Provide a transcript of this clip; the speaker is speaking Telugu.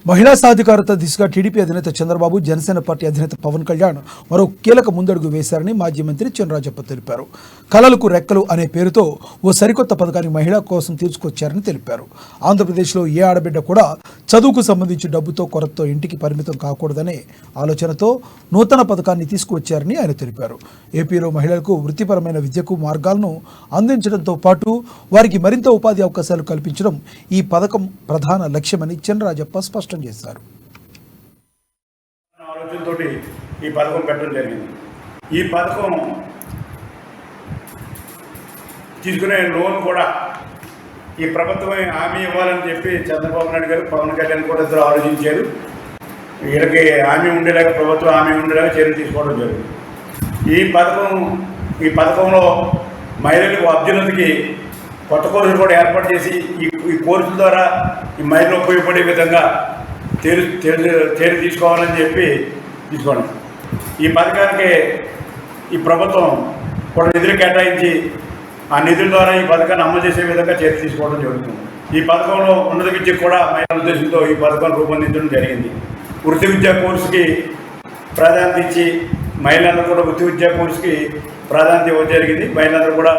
మహిళా సాధికారత దిశగా టీడీపీ అధినేత చంద్రబాబు, జనసేన పార్టీ అధినేత పవన్ కళ్యాణ్ మరో కీలక ముందడుగు వేశారని మాజీ మంత్రి చినరాజప్ప తెలిపారు. కలలకు రెక్కలు అనే పేరుతో ఓ సరికొత్త పథకాన్ని మహిళా కోసం తీసుకొచ్చారని తెలిపారు. ఆంధ్రప్రదేశ్లో ఏ ఆడబిడ్డ కూడా చదువుకు సంబంధించి డబ్బుతో కొరతతో ఇంటికి పరిమితం కాకూడదనే ఆలోచనతో నూతన పథకాన్ని తీసుకువచ్చారని ఆయన తెలిపారు. ఏపీలో మహిళలకు వృత్తిపరమైన విద్యకు మార్గాలను అందించడంతో పాటు వారికి మరింత ఉపాధి అవకాశాలు కల్పించడం ఈ పథకం ప్రధాన లక్ష్యమని చినరాజప్ప స్పష్టం చేశారు. ఆలోచనతోటి ఈ పథకం పెట్టడం జరిగింది. ఈ పథకం తీసుకునే లోన్ కూడా ఈ ప్రభుత్వమే హామీ ఇవ్వాలని చెప్పి చంద్రబాబు నాయుడు గారు, పవన్ కళ్యాణ్ కూడా ఇద్దరు ఆలోచించారు. వీళ్ళకి హామీ ఉండేలాగా, ప్రభుత్వం హామీ ఉండేలాగా చర్యలు తీసుకోవడం జరిగింది. ఈ పథకంలో మహిళలకు అభ్యున్నతికి కొత్త కోర్సులు కూడా ఏర్పాటు చేసి ఈ కోర్సుల ద్వారా ఈ మహిళలు ఉపయోగపడే విధంగా చర్య తీసుకోవాలని చెప్పి తీసుకోండి. ఈ పథకానికి ఈ ప్రభుత్వం కూడా నిధులు కేటాయించి ఆ నిధుల ద్వారా ఈ పథకాన్ని అమలు చేసే విధంగా చర్య తీసుకోవడం జరుగుతుంది. ఈ పథకంలో ఉన్నత విద్యకు కూడా మహిళల ఉద్దేశంతో ఈ పథకాన్ని రూపొందించడం జరిగింది. వృత్తి విద్యా కోర్సుకి ప్రాధాన్యత ఇచ్చి మహిళలందరూ కూడా వృత్తి విద్యా కోర్సుకి ప్రాధాన్యత ఇవ్వడం జరిగింది. మహిళలందరూ కూడా